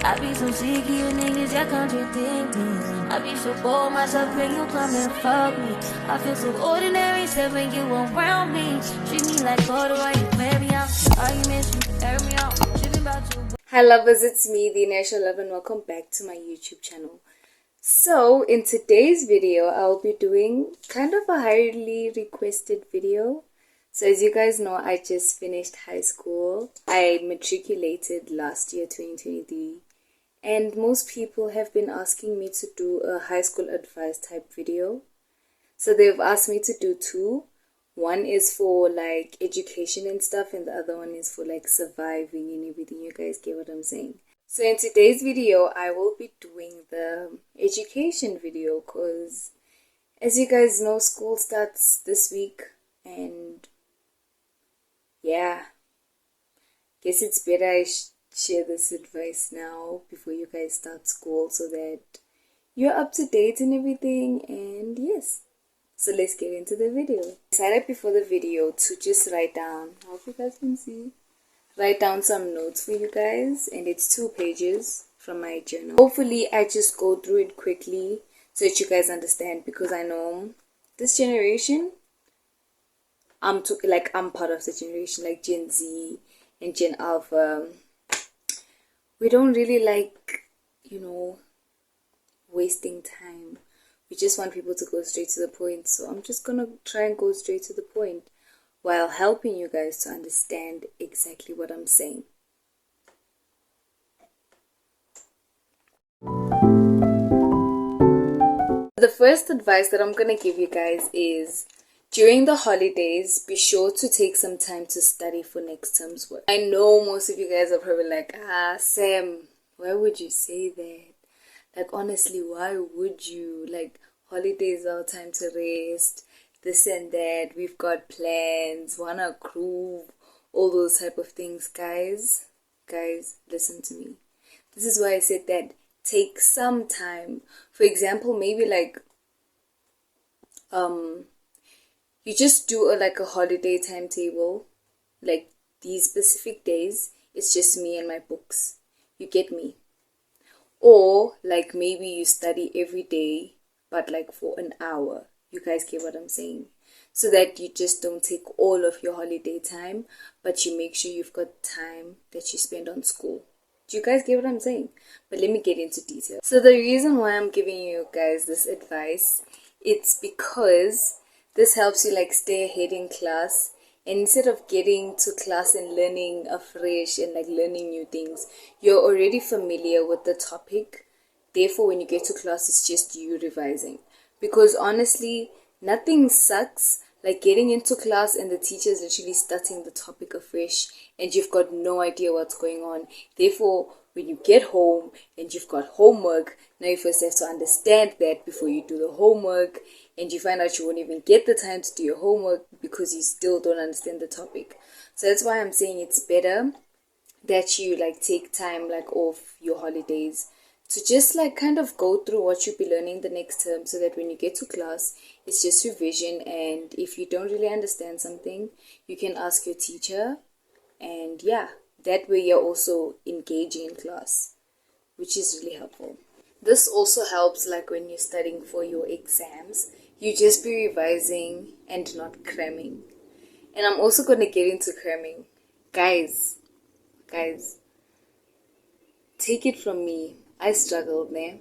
I be so sick of you niggas, y'all contradicting. I be so bold myself when you come and fuck me. I feel so ordinary, except when you around me. Treat me like water while you wear me out. Arguments, you air me out. Tripping about you. Hi lovers, it's me, the Inertial Love, and welcome back to my YouTube channel. So in today's video, I'll be doing kind of a highly requested video. So as you guys know, I just finished high school. I matriculated last year, 2023. And most people have been asking me to do a high school advice type video. So they've asked me to do two. One is for like education and stuff, and the other one is for like surviving and everything. You guys get what I'm saying? So in today's video, I will be doing the education video because as you guys know, school starts this week, and yeah, guess it's better I share this advice now before you guys start school so that you're up to date and everything. And yes, so let's get into the video. I decided before the video to just write down, I hope you guys can see, write down some notes for you guys, and it's 2 pages from my journal. Hopefully I just go through it quickly so that you guys understand, because I know this generation, I'm part of the generation, like Gen Z and Gen Alpha. We don't really like, wasting time. We just want people to go straight to the point. So I'm just gonna try and go straight to the point while helping you guys to understand exactly what I'm saying. The first advice that I'm gonna give you guys is, during the holidays, be sure to take some time to study for next term's work. I know most of you guys are probably like, Sam, why would you say that? Like, honestly, why would you? Like, holidays are time to rest, this and that, we've got plans, wanna groove, all those type of things. Guys, listen to me. This is why I said that take some time. For example, maybe like, you just do a holiday timetable, like these specific days, it's just me and my books. You get me? Or like maybe you study every day, but like for an hour. You guys get what I'm saying? So that you just don't take all of your holiday time, but you make sure you've got time that you spend on school. Do you guys get what I'm saying? But let me get into detail. So the reason why I'm giving you guys this advice, it's because this helps you like stay ahead in class. And instead of getting to class and learning afresh and like learning new things, you're already familiar with the topic. Therefore, when you get to class, it's just you revising. Because honestly, nothing sucks like getting into class and the teacher is literally starting the topic afresh and you've got no idea what's going on. Therefore, when you get home and you've got homework, now you first have to understand that before you do the homework, and you find out you won't even get the time to do your homework because you still don't understand the topic. So that's why I'm saying it's better that you like take time like off your holidays to just like kind of go through what you'll be learning the next term, so that when you get to class, it's just revision. And if you don't really understand something, you can ask your teacher, and yeah, that way you're also engaging in class, which is really helpful. This also helps like when you're studying for your exams, you just be revising and not cramming. And I'm also going to get into cramming. Guys, take it from me, I struggled, man.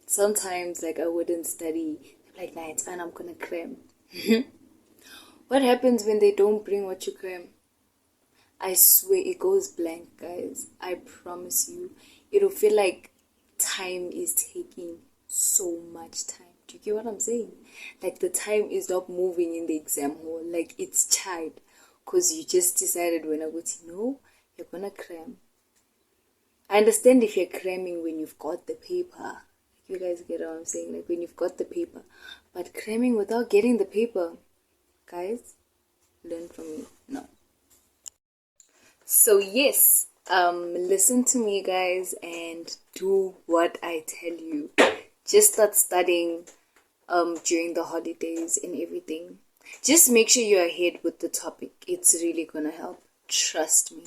Sometimes like I wouldn't study. I'm like, nah, it's fine, I'm gonna cram. What happens when they don't bring what you cram? I swear it goes blank, guys. I promise you. It'll feel like time is taking so much time. Do you get what I'm saying? Like the time is not moving in the exam hall. Like it's child. Because you just decided when I go to know, you're gonna cram. I understand if you're cramming when you've got the paper. You guys get what I'm saying? Like when you've got the paper. But cramming without getting the paper, guys, learn from me. No. So yes, listen to me guys and do what I tell you. Just start studying during the holidays and everything. Just make sure you're ahead with the topic. It's really gonna help. Trust me.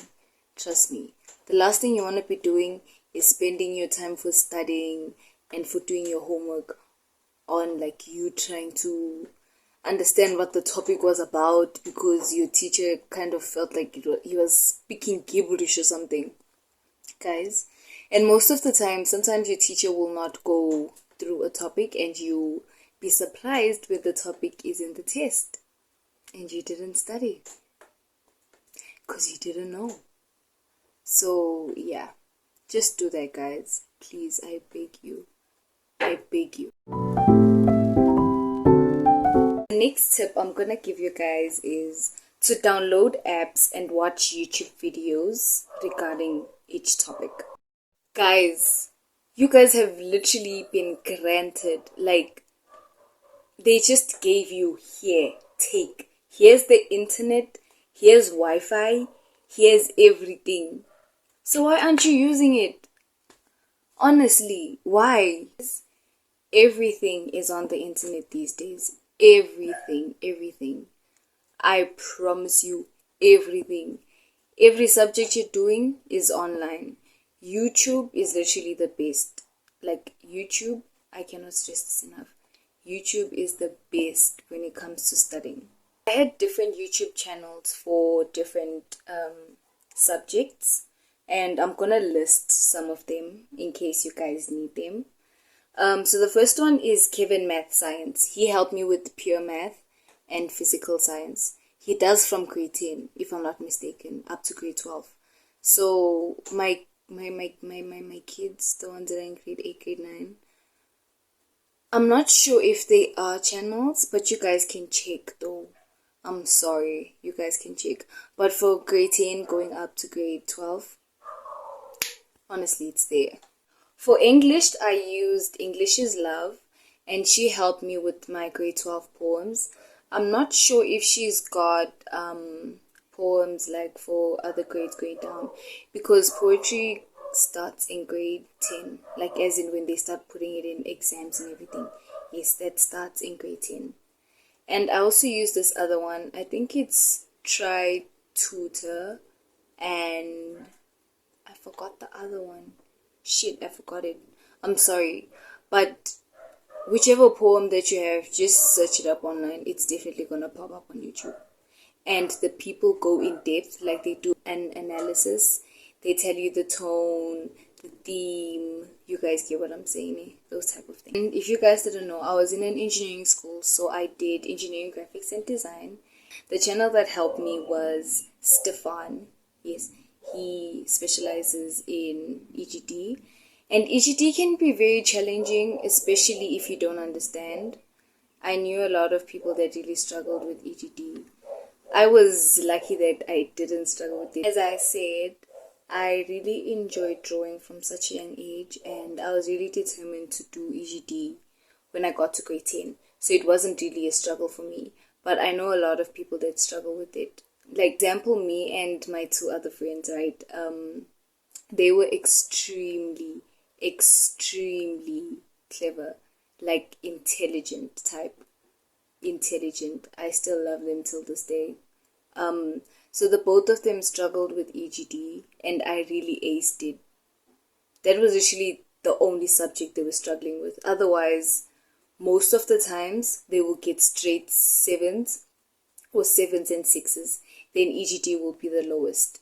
Trust me. The last thing you want to be doing is spending your time for studying and for doing your homework on like you trying to understand what the topic was about because your teacher kind of felt like he was speaking gibberish or something, guys. And most of the time, sometimes your teacher will not go through a topic and you be surprised when the topic is in the test and you didn't study because you didn't know. So yeah, just do that, guys. Please, I beg you. I beg you. The next tip I'm gonna give you guys is to download apps and watch YouTube videos regarding each topic. Guys, you guys have literally been granted, like, they just gave you here, take. Here's the internet, here's Wi-Fi, here's everything. So why aren't you using it? Honestly, why? Everything is on the internet these days. Everything. I promise you, everything. Every subject you're doing is online. YouTube is literally the best. Like YouTube, I cannot stress this enough. YouTube is the best when it comes to studying. I had different YouTube channels for different subjects, and I'm gonna list some of them in case you guys need them. So the first one is Kevin Math Science. He helped me with pure math and physical science. He does from grade 10, if I'm not mistaken, up to grade 12. So my kids, the ones that are in grade 8, grade 9, I'm not sure if they are channels, but you guys can check though. I'm sorry, you guys can check. But for grade 10 going up to grade 12, honestly, it's there. For English, I used English is Love, and she helped me with my grade 12 poems. I'm not sure if she's got poems like for other grades going down, because poetry starts in grade 10, like as in when they start putting it in exams and everything. Yes, that starts in grade 10. And I also use this other one. I think it's Try Tutor, and I forgot the other one. Shit, I forgot it. I'm sorry. But whichever poem that you have, just search it up online. It's definitely gonna pop up on YouTube. And the people go in depth, like they do an analysis. They tell you the tone, the theme. You guys get what I'm saying, eh? Those type of things. And if you guys didn't know, I was in an engineering school, so I did engineering, graphics, and design. The channel that helped me was Stefan. Yes, he specializes in EGD. And EGD can be very challenging, especially if you don't understand. I knew a lot of people that really struggled with EGD. I was lucky that I didn't struggle with it. As I said, I really enjoyed drawing from such a young age, and I was really determined to do EGD when I got to grade 10. So it wasn't really a struggle for me. But I know a lot of people that struggle with it. Like, example, me and my two other friends, right? They were extremely clever, like intelligent type. Intelligent. I still love them till this day. So the both of them struggled with EGD, and I really aced it. That was actually the only subject they were struggling with. Otherwise, most of the times they will get straight 7s or 7s and 6s. Then EGD will be the lowest.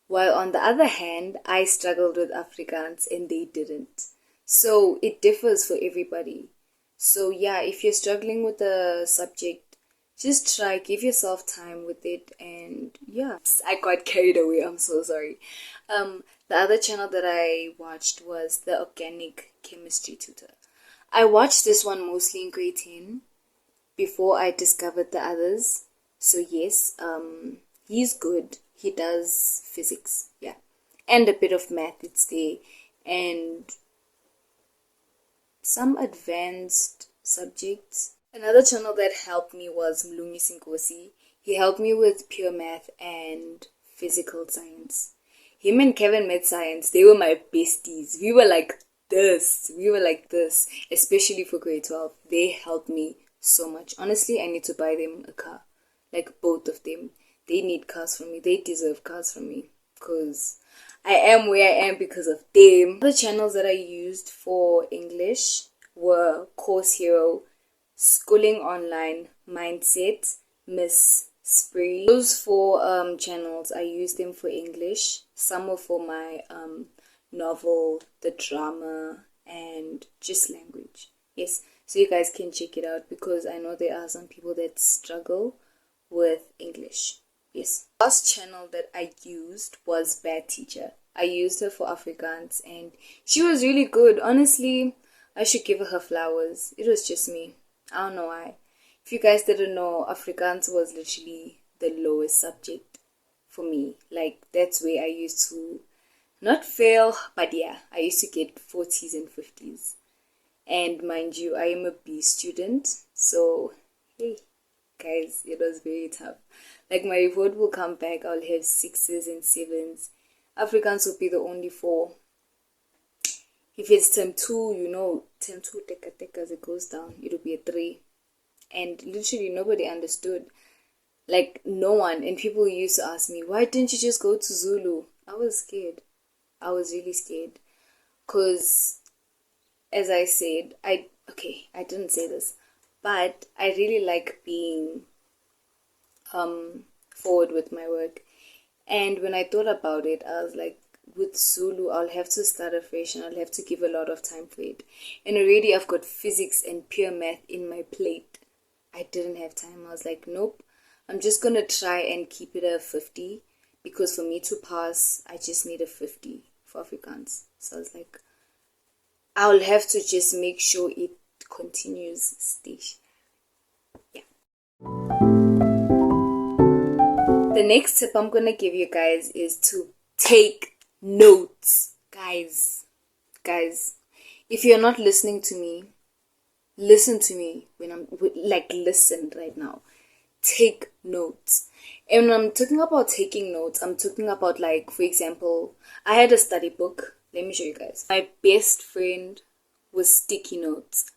While on the other hand, I struggled with Afrikaans and they didn't. So it differs for everybody. So yeah, if you're struggling with a subject, just try, give yourself time with it, and yeah. I got carried away, I'm so sorry. The other channel that I watched was the Organic Chemistry Tutor. I watched this one mostly in grade 10 before I discovered the others. So yes, he's good. He does physics, yeah, and a bit of math, it's there, and some advanced subjects. Another channel that helped me was Mlungi Sinkosi. He helped me with pure math and physical science. Him and Kevin Math Science, they were my besties. We were like this, especially for grade 12. They helped me so much. Honestly, I need to buy them a car, like both of them. They need cars from me. They deserve cars from me, because I am where I am because of them. The channels that I used for English were Course Hero, Schooling Online, Mindset, Miss Spree. Those four channels, I used them for English. Some were for my novel, the drama, and just language. Yes, so you guys can check it out because I know there are some people that struggle with English. Yes. Last channel that I used was Bad Teacher. I used her for Afrikaans and she was really good. Honestly, I should give her flowers. It was just me. I don't know why. If you guys didn't know, Afrikaans was literally the lowest subject for me. Like, that's where I used to not fail, but yeah, I used to get 40s and 50s. And mind you, I am a B student, so hey, guys, it was very tough. Like, my report will come back, I'll have 6s and 7s. Afrikaans will be the only 4. If it's term 2, you know, term 2, teka, as it goes down, it'll be a 3. And literally nobody understood. Like, no one. And people used to ask me, why didn't you just go to Zulu? I was scared. I was really scared. Because, as I said, I didn't say this, but I really like being forward with my work. And when I thought about it, I was like, with Zulu, I'll have to start afresh and I'll have to give a lot of time for it. And already I've got physics and pure math in my plate. I didn't have time. I was like, nope, I'm just going to try and keep it a 50 because for me to pass, I just need a 50 for Afrikaans. So I was like, I'll have to just make sure it continues stage. Yeah. The next tip I'm going to give you guys is to take notes. Guys, if you're not listening to me, listen to me when I'm like, listen right now. Take notes. And when I'm talking about taking notes, I'm talking about, like, for example, I had a study book. Let me show you guys. My best friend was sticky notes.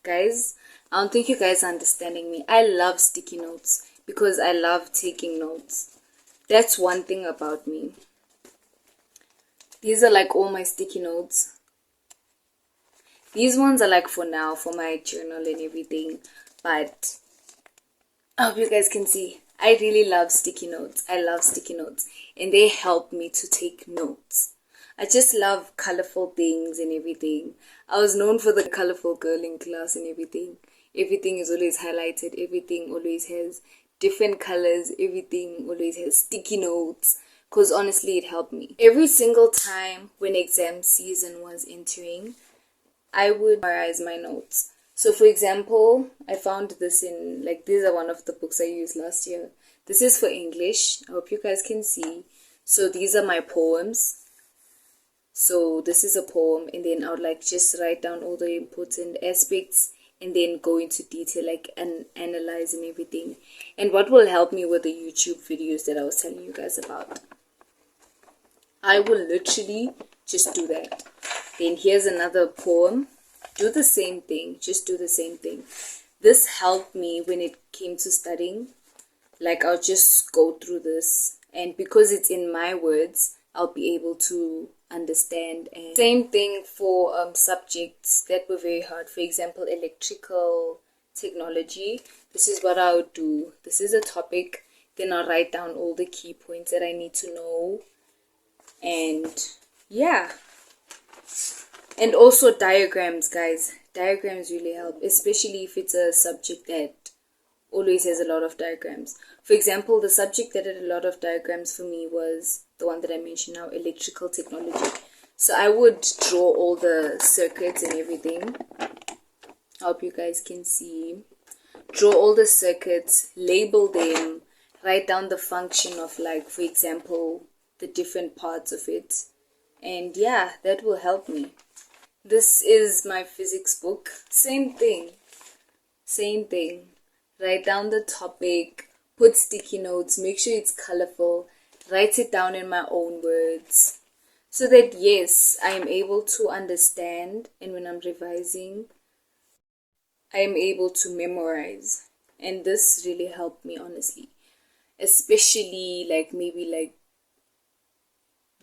Guys, I don't think you guys are understanding me. I love sticky notes because I love taking notes. That's one thing about me. These are like all my sticky notes. These ones are like for now, for my journal and everything. But I hope you guys can see. I really love sticky notes. I love sticky notes. And they help me to take notes. I just love colorful things and everything. I was known for the colorful girl in class and everything. Everything is always highlighted. Everything always has different colors. Everything always has sticky notes. Because honestly, it helped me. Every single time when exam season was entering, I would memorize my notes. So for example, I found this in, like, these are one of the books I used last year. This is for English. I hope you guys can see. So these are my poems. So this is a poem, and then I would like just write down all the important aspects and then go into detail, like, and analyze and everything. And what will help me with the YouTube videos that I was telling you guys about. I will literally just do that. Then here's another poem. Do the same thing. Just do the same thing. This helped me when it came to studying. Like, I'll just go through this. And because it's in my words, I'll be able to understand. And same thing for subjects that were very hard. For example, electrical technology. This is what I would do. This is a topic. Then I'll write down all the key points that I need to know. And yeah. And also diagrams, guys. Diagrams really help, especially if it's a subject that always has a lot of diagrams. For example, the subject that had a lot of diagrams for me was the one that I mentioned now, electrical technology. So I would draw all the circuits and everything. I hope you guys can see. Draw all the circuits, label them, write down the function of, like, for example, the different parts of it. And yeah, that will help me. This is my physics book. Same thing. Write down the topic, put sticky notes, make sure it's colorful, write it down in my own words. So that, yes, I am able to understand, and when I'm revising, I am able to memorize. And this really helped me, honestly. Especially, like, maybe like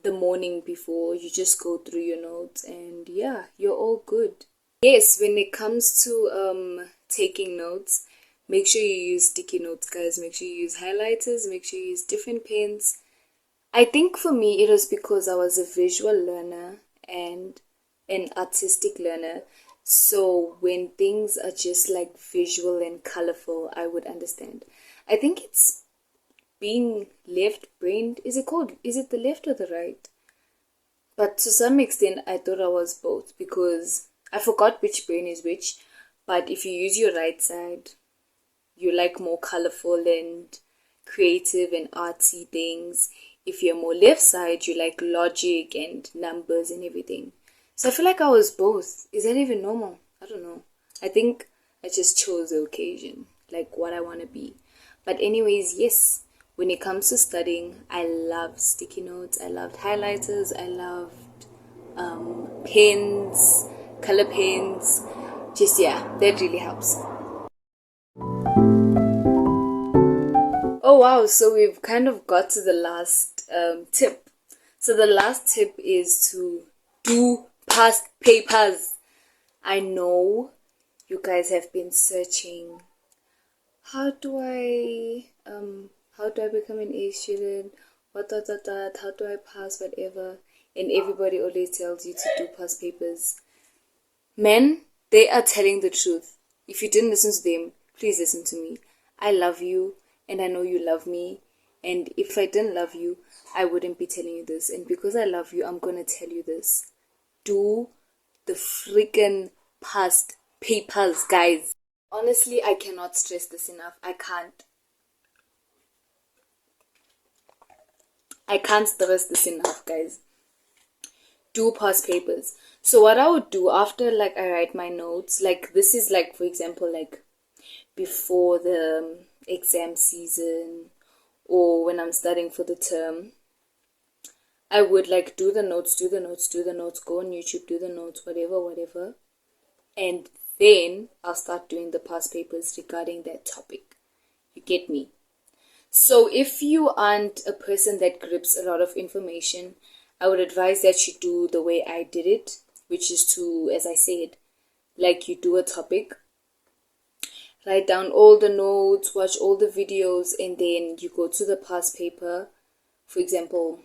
the morning before, you just go through your notes and yeah, you're all good. Yes, when it comes to taking notes, make sure you use sticky notes, guys. Make sure you use highlighters, make sure you use different pens. I think for me it was because I was a visual learner and an artistic learner. So when things are just like visual and colorful, I would understand. I think it's being left-brained. Is it the left or the right? But to some extent, I thought I was both because I forgot which brain is which. But if you use your right side, you like more colorful and creative and artsy things. If you're more left side, you like logic and numbers and everything. So I feel like I was both. Is that even normal? I don't know. I think I just chose the occasion, like what I want to be. But anyways, yes, when it comes to studying, I love sticky notes. I loved highlighters. I loved pens, color pens. Just yeah, that really helps. Oh wow, so we've kind of got to the last tip. So the last tip is to do past papers. I know you guys have been searching. How do I become an A student? What how do I pass whatever? And everybody always tells you to do past papers. Men, they are telling the truth. If you didn't listen to them, please listen to me. I love you and I know you love me. And if I didn't love you, I wouldn't be telling you this. And because I love you, I'm going to tell you this. Do the freaking past papers, guys. Honestly, I cannot stress this enough. I can't stress this enough, guys. Do past papers. So what I would do after like I write my notes, like this is like for example like before the exam season or when I'm studying for the term, I would like do the notes, go on YouTube, do the notes, whatever. And then I'll start doing the past papers regarding that topic. You get me? So if you aren't a person that grips a lot of information, I would advise that you do the way I did it, which is to, as I said, like you do a topic, write down all the notes, watch all the videos, and then you go to the past paper. For example,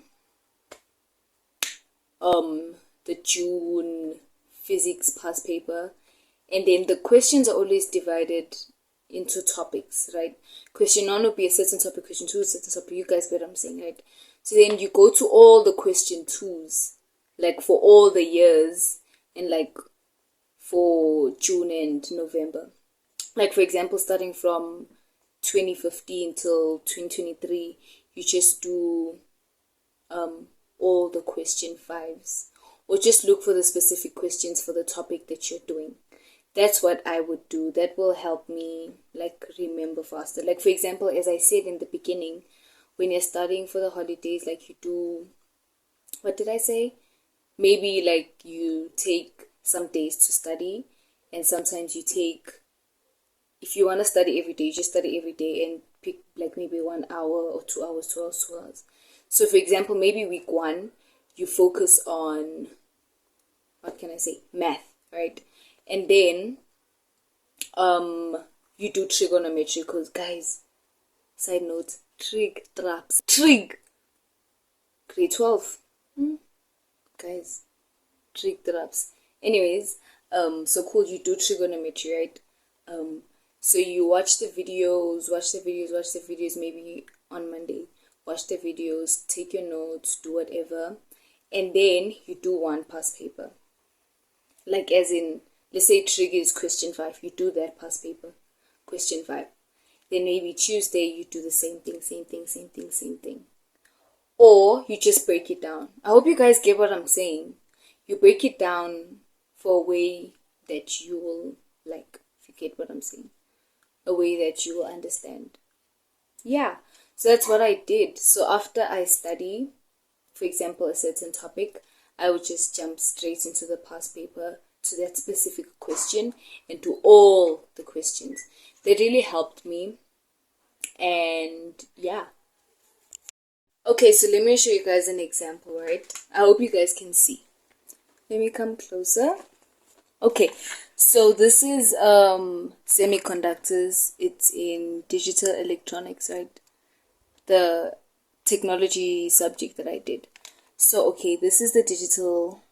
the June physics past paper, and then the questions are always divided into topics, right? Question 1 will be a certain topic, question 2 is a certain topic. You guys get what I'm saying, right? So then you go to all the question 2s, like for all the years, and like for June and November. Like for example, starting from 2015 till 2023, you just do all the question 5s, or just look for the specific questions for the topic that you're doing. That's what I would do. That will help me like remember faster. Like for example, as I said in the beginning, when you're studying for the holidays, like you do, what did I say? Maybe like you take some days to study, and sometimes you take, if you want to study every day, you just study every day and pick like maybe 1 hour or 2 hours, 2 hours, 2 hours. So for example, maybe week 1, you focus on, what can I say? Math, right? And then you do trigonometry, because guys, side note, trig traps, trig, grade 12, guys, trig traps. Anyways, so cool, you do trigonometry, right? So you watch the videos, maybe on Monday, watch the videos, take your notes, do whatever, and then you do one past paper. Like as in, let's say trig is question 5, you do that past paper, question 5. Then maybe Tuesday you do the same thing. Or you just break it down. I hope you guys get what I'm saying. You break it down for a way that you will like, if you get what I'm saying, a way that you will understand. Yeah, so that's what I did. So after I study, for example, a certain topic, I would just jump straight into the past paper to that specific question and do all the questions. They really helped me. And yeah. Okay, so let me show you guys an example, right? I hope you guys can see. Let me come closer. Okay, so this is semiconductors. It's in digital electronics, right? The technology subject that I did. So, okay, this is the digital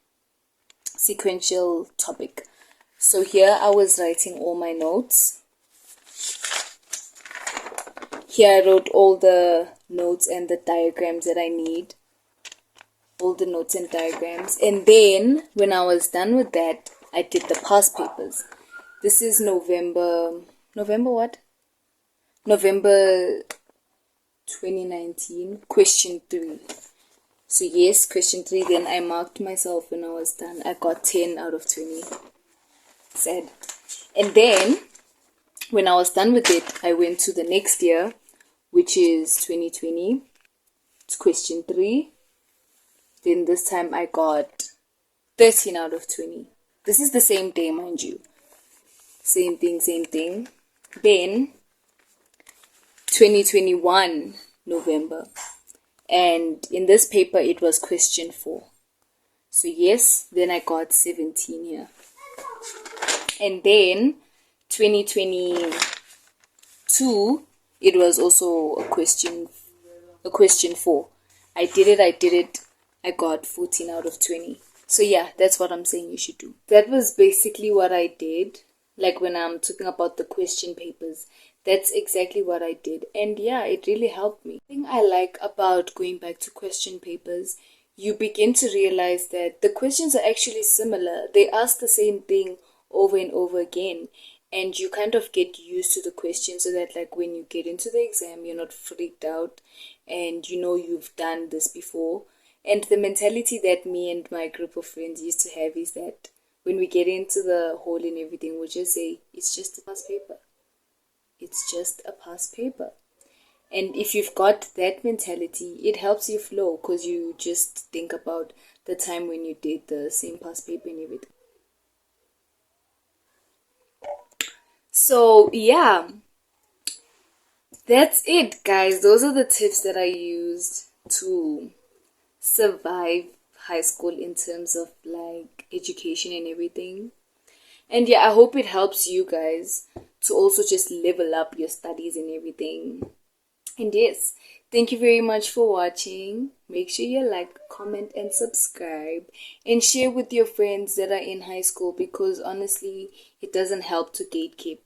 sequential topic. So here I was writing all my notes. Here I wrote all the notes and the diagrams that I need. All the notes and diagrams. And then when I was done with that, I did the past papers. This is November what? November 2019, question 3. So yes, question 3, then I marked myself when I was done. I got 10 out of 20. Sad. And then, when I was done with it, I went to the next year, which is 2020. It's question 3. Then this time I got 13 out of 20. This is the same day, mind you. Same thing. Then, 2021, November. And in this paper, it was question 4. So yes, then I got 17 here. And then, 2022, it was also a question 4. I did it. I got 14 out of 20. So yeah, that's what I'm saying you should do. That was basically what I did. Like when I'm talking about the question papers, that's exactly what I did. And yeah, it really helped me. The thing I like about going back to question papers, you begin to realize that the questions are actually similar. They ask the same thing over and over again. And you kind of get used to the question so that like when you get into the exam, you're not freaked out and you know you've done this before. And the mentality that me and my group of friends used to have is that when we get into the hall and everything, we'll just say, it's just a past paper. It's just a past paper. And if you've got that mentality, it helps you flow because you just think about the time when you did the same past paper and everything. So, yeah. That's it, guys. Those are the tips that I used to survive high school in terms of like education and everything. And yeah, I hope it helps you guys to also just level up your studies and everything. And yes, thank you very much for watching. Make sure you like, comment, and subscribe. And share with your friends that are in high school because honestly, it doesn't help to gatekeep.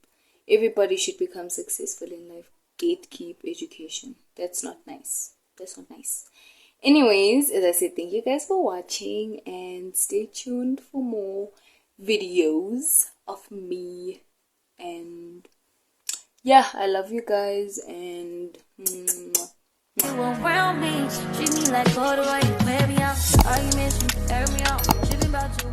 Everybody should become successful in life. Gatekeep education. That's not nice. Anyways, as I said, thank you guys for watching and stay tuned for more videos of me. And yeah, I love you guys and You around me, treat me like water, right? Maybe I'm arguments, you air me out, tripping about you.